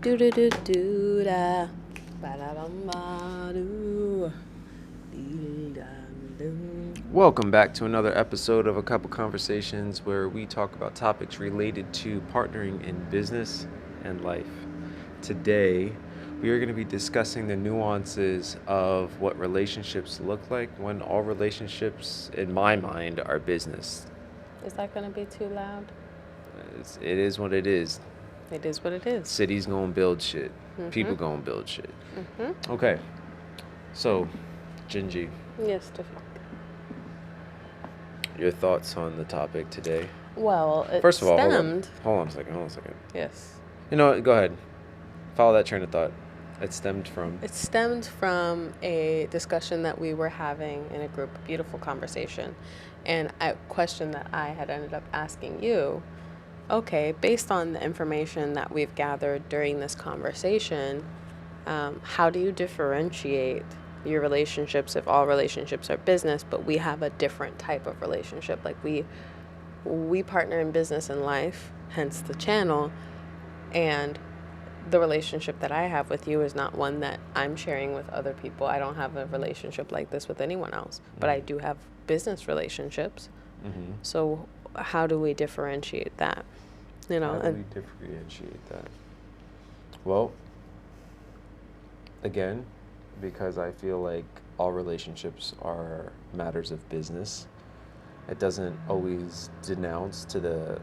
Do do do do da. Ba da dum ba do. Dee da dum. Welcome back to another episode of A Couple Conversations where we talk about topics related to partnering in business and life. Today, we are going to be discussing the nuances of what relationships look like when all relationships, in my mind, are business. Is that gonna be too loud? It is what it is. It is what it is. Cities gonna build shit. People gonna build shit. Okay, so, Gingy, Yes, Tiffy. your thoughts on the topic today? Well, it First of all, stemmed. hold on a second. Yes. You know what? Go ahead. Follow that train of thought. It stemmed from. It stemmed from a discussion that we were having in a group, a beautiful conversation, and a question that I had ended up asking you. Okay, based on the information that we've gathered during this conversation, how do you differentiate your relationships if all relationships are business, but we have a different type of relationship? Like we partner in business and life, hence the channel, and the relationship that I have with you is not one that I'm sharing with other people. I don't have a relationship like this with anyone else, but I do have business relationships. Mm-hmm. So how do we differentiate that? You know, How do we differentiate that? Well, again, because I feel like all relationships are matters of business. It doesn't always denounce to the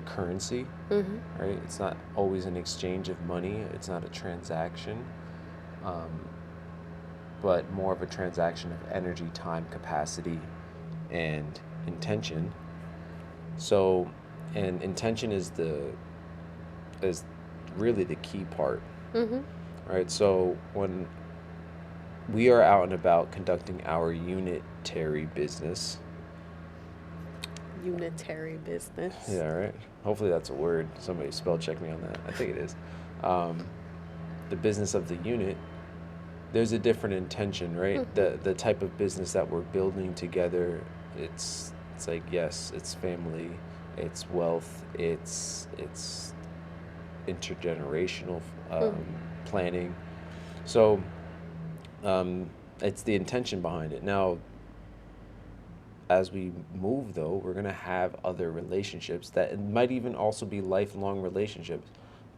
currency, right? It's not always an exchange of money. It's not a transaction, but more of a transaction of energy, time, capacity, and intention. So, and intention is really the key part, right? So when we are out and about conducting our unitary business. unitary business. Yeah, right. Hopefully that's a word. Somebody spell check me on that. I think it is. The business of the unit. There's a different intention, right? The type of business that we're building together. It's like, yes, it's family, it's wealth, it's intergenerational planning. So it's the intention behind it. Now, as we move, though, we're going to have other relationships that might even also be lifelong relationships,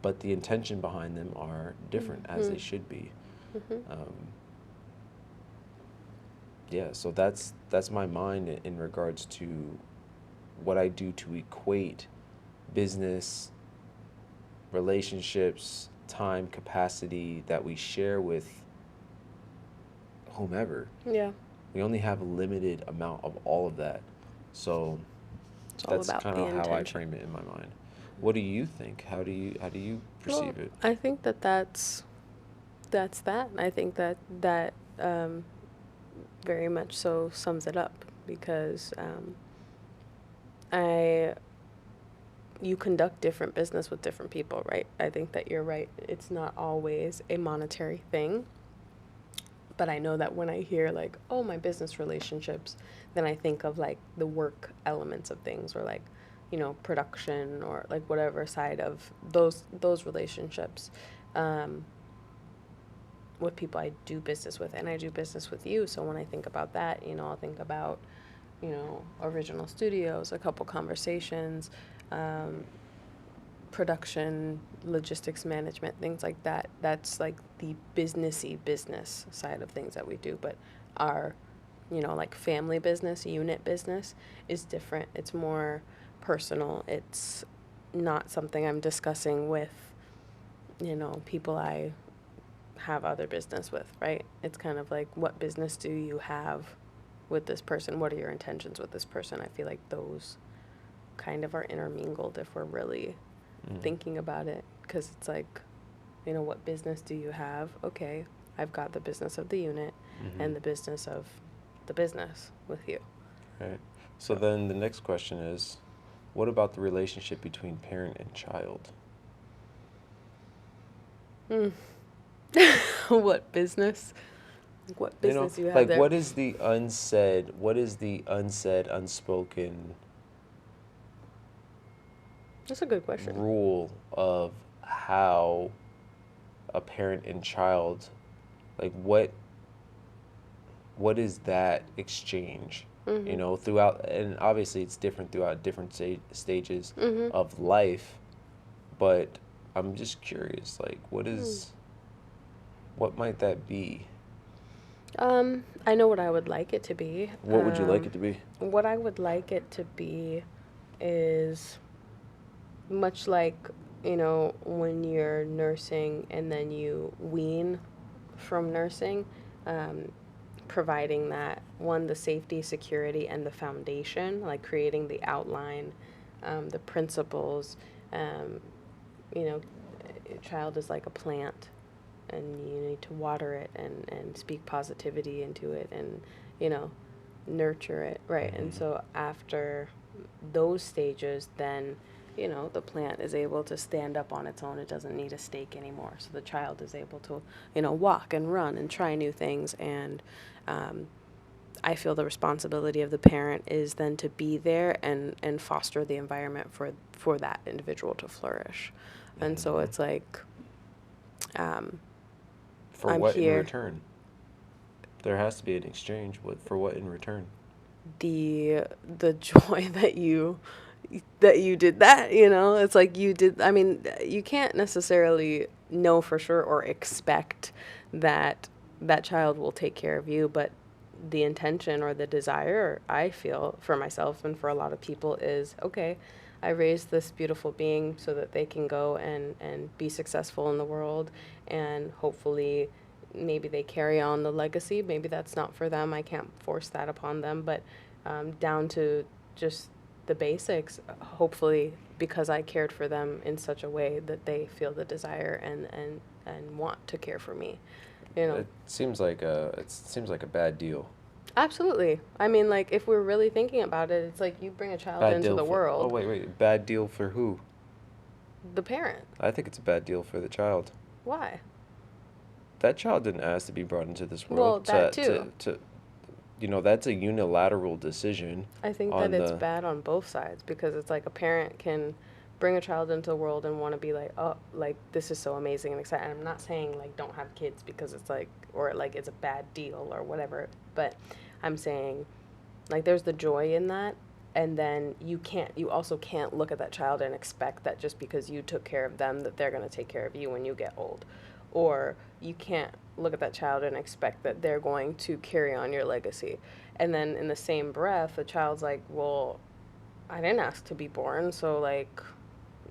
but the intention behind them are different, as they should be. Yeah, so that's my mind in regards to what I do to equate business, relationships, time, capacity that we share with whomever. Yeah. We only have a limited amount of all of that. So It's all that's about kind the of how I intention. frame it in my mind. What do you think? How do you perceive it? I think that's that. I think that very much so sums it up because you conduct different business with different people, right? I think that you're right. It's not always a monetary thing. But I know that when I hear like, oh, my business relationships, then I think of like the work elements of things or like, production or like whatever side of those relationships with people I do business with, and I do business with you. So when I think about that, I'll think about, original studios, a couple conversations, production, logistics management, things like that. That's like the businessy business side of things that we do. But our, like family business, unit business is different. It's more personal. It's not something I'm discussing with, people I have other business with, right? It's kind of like, what business do you have with this person? What are your intentions with this person? I feel like those kind of are intermingled if we're really thinking about it, because it's like, what business do you have? Okay, I've got the business of the unit and the business of the business with you. Right. So then the next question is, what about the relationship between parent and child? What business? What business do you have like there? what is the unsaid, unspoken That's a good question. rule of how a parent and child, like what is that exchange, you Mhm. know, throughout, and obviously it's different throughout different stages Mhm. of life, but I'm just curious, like Hmm. what might that be? I know what I would like it to be. What would you like it to be? What I would like it to be is much like, when you're nursing and then you wean from nursing, um, providing that one, the safety, security, and the foundation, like creating the outline, the principles. Um, you know, a child is like a plant, and you need to water it and speak positivity into it and, you know, nurture it, right? And Hmm. so after those stages, then, the plant is able to stand up on its own. It doesn't need a stake anymore. So the child is able to, walk and run and try new things. And um, I feel the responsibility of the parent is then to be there and foster the environment for that individual to flourish. And so Hmm. it's like, um, For I'm what in here. return? There has to be an exchange. What for what in return? The joy that you did that, it's like you did. I mean, you can't necessarily know for sure or expect that that child will take care of you, but the intention or the desire, I feel, for myself and for a lot of people, is okay, I raised this beautiful being so that they can go and be successful in the world, and hopefully maybe they carry on the legacy. Maybe that's not for them. I can't force that upon them, but down to just the basics, hopefully, because I cared for them in such a way that they feel the desire and want to care for me, you know. It seems like a bad deal. Absolutely. I mean, like, if we're really thinking about it, it's like you bring a child Bad into deal the for, oh world, wait, bad deal for who? the parent. I think it's a bad deal for the child. Why? That child didn't ask to be brought into this Well, world. that too. You know, that's a unilateral decision I think that on it's the. bad on both sides, because it's like a parent can bring a child into the world and want to be like, oh, like, this is so amazing and exciting. I'm not saying like don't have kids because it's like, or like it's a bad deal or whatever, but I'm saying like there's the joy in that. And then you also can't look at that child and expect that just because you took care of them that they're going to take care of you when you get old. Or you can't look at that child and expect that they're going to carry on your legacy. And then in the same breath, the child's like, well, I didn't ask to be born, so like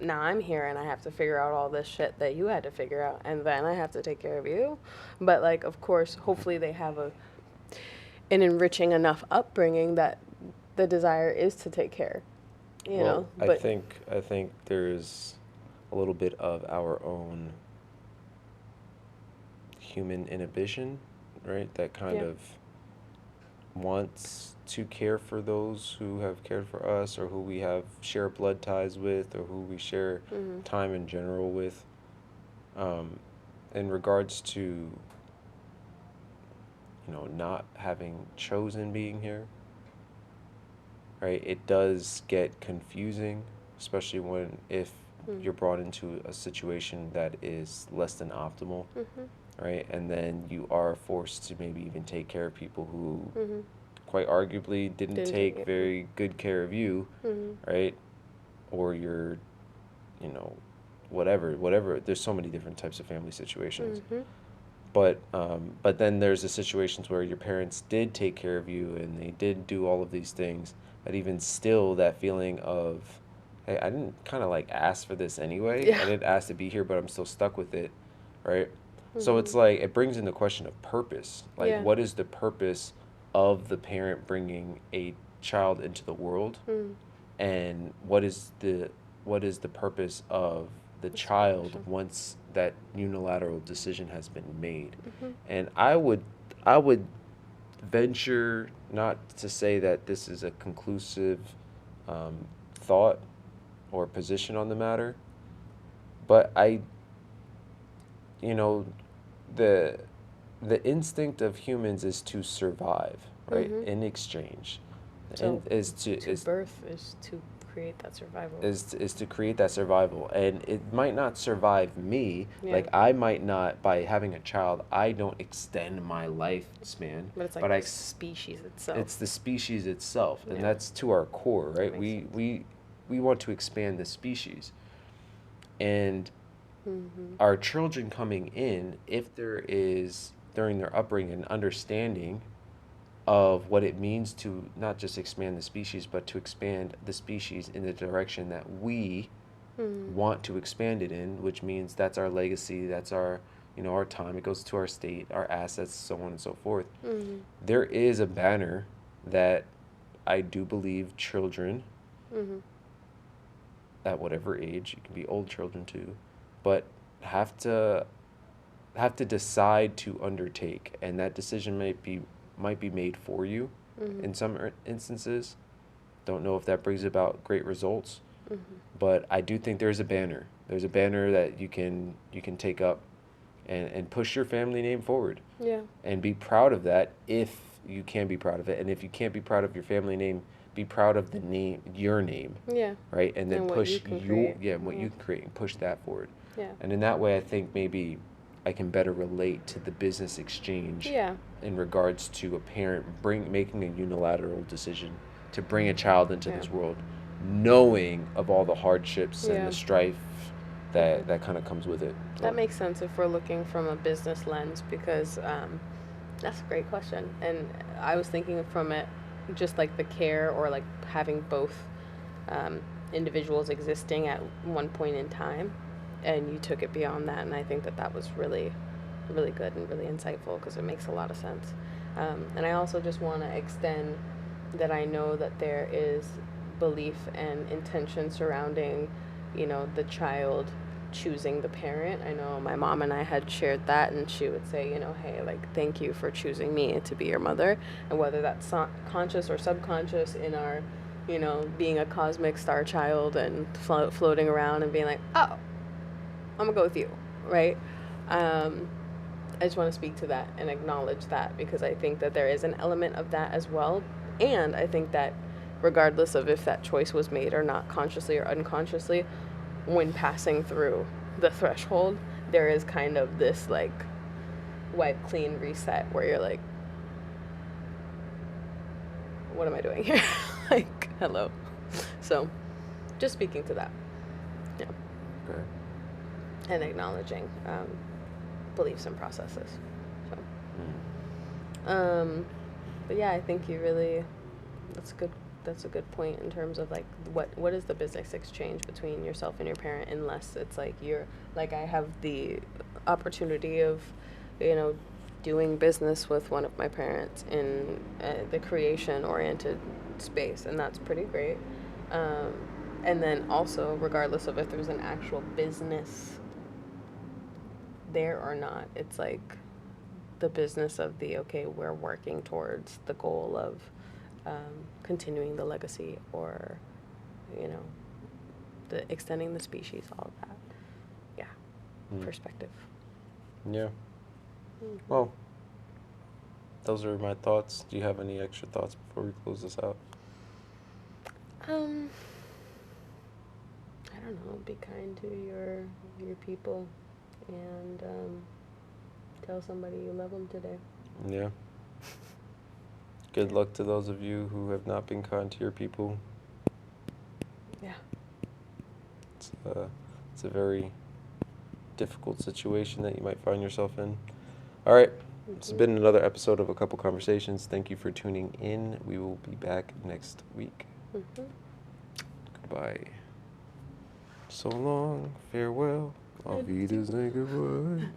now I'm here and I have to figure out all this shit that you had to figure out, and then I have to take care of you. But like, of course, hopefully they have an enriching enough upbringing that the desire is to take care, Well, but I think there's a little bit of our own human inhibition, right? That kind yeah. of wants to care for those who have cared for us, or who we have share blood ties with, or who we share Mhm. time in general with. Um, in regards to, you know, not having chosen being here, right? It does get confusing, especially when if Mhm. you're brought into a situation that is less than optimal, Mhm. right? And then you are forced to maybe even take care of people who Mhm. quite arguably didn't Didn't take take it. very good care of you, Mhm. right? Or you're, you know, whatever. There's so many different types of family situations. Mhm. But then there's the situations where your parents did take care of you and they did do all of these things, but even still, that feeling of, hey, I didn't kind of like ask for this anyway. I Yeah. didn't ask to be here, but I'm still stuck with it, right? So it's Mhm. like it brings in the question of purpose. Like, Yeah. what is the purpose of the parent bringing a child into the world, Mhm. and what is the purpose of the That's a good child question. once that unilateral decision has been made? Mhm. And I would venture not to say that this is a conclusive um, thought or position on the matter, but you know, the the instinct of humans is to survive, right? Mhm. In exchange, So is to to is birth is to create that survival. Is to create that survival, and it might not survive me. Yeah. Like I might not, by having a child, I don't extend my lifespan, But it's like but the species itself. it's the species itself, and Yeah. that's to our core, right? Makes We sense. we want to expand the species, and Mm-hmm. our children coming in, if there is during their upbringing an understanding of what it means to not just expand the species, but to expand the species in the direction that we Mm-hmm. want to expand it in, which means that's our legacy, that's our, our time, it goes to our state, our assets, so on and so forth. Mm-hmm. There is a banner that I do believe children Mm-hmm. at whatever age, it can be old children too, but have to decide to undertake, and that decision might be made for you Mm-hmm. in some instances. Don't know if that brings about great results, Mm-hmm. but I do think there's a banner. There's a banner that you can take up and push your family name forward Yeah. and be proud of that if you can be proud of it. And if you can't be proud of your family name, be proud of the name, your name, Yeah. right? And then And what push you can your, create. what Yeah. you can create and push that forward. Yeah. And in that way, I think maybe I can better relate to the business exchange Yeah. in regards to a parent making a unilateral decision to bring a child into Yeah. this world, knowing of all the hardships and Yeah. the strife that Mhm. that kind of comes with it. That makes sense if we're looking from a business lens, because that's a great question. And I was thinking from it just like the care, or like having both um, individuals existing at one point in time, and you took it beyond that. And I think that that was really, really good and really insightful, because it makes a lot of sense. And I also just want to extend that I know that there is belief and intention surrounding, the child choosing the parent. I know my mom and I had shared that, and she would say, hey, like, thank you for choosing me to be your mother. And whether that's conscious or subconscious in our, being a cosmic star child and floating around and being like, oh, I'm gonna go with you, right? I just want to speak to that and acknowledge that, because I think that there is an element of that as well. And I think that regardless of if that choice was made or not, consciously or unconsciously, when passing through the threshold, there is kind of this like wipe clean reset where you're like, what am I doing here? Like, hello. So just speaking to that. Yeah. Okay. And acknowledging beliefs and processes. So but yeah, I think you really, that's a good point in terms of like what is the business exchange between yourself and your parent, unless it's like you're like, I have the opportunity of doing business with one of my parents in the creation oriented space, and that's pretty great. And then also, regardless of if there's an actual business there or not, it's like the business of okay, we're working towards the goal of continuing the legacy, or the extending the species, all of that. Yeah. Perspective. Yeah. Mm-hmm. Well, those are my thoughts. Do you have any extra thoughts before we close this out? I don't know. Be kind to your people, and tell somebody you love them today. Yeah. Good luck to those of you who have not been kind to your people. Yeah. It's a very difficult situation that you might find yourself in. All right. It's been another episode of A Couple Conversations. Thank you for tuning in. We will be back next week. Mm-hmm. Goodbye. So long. Farewell. Auf Wiedersehen. Goodbye.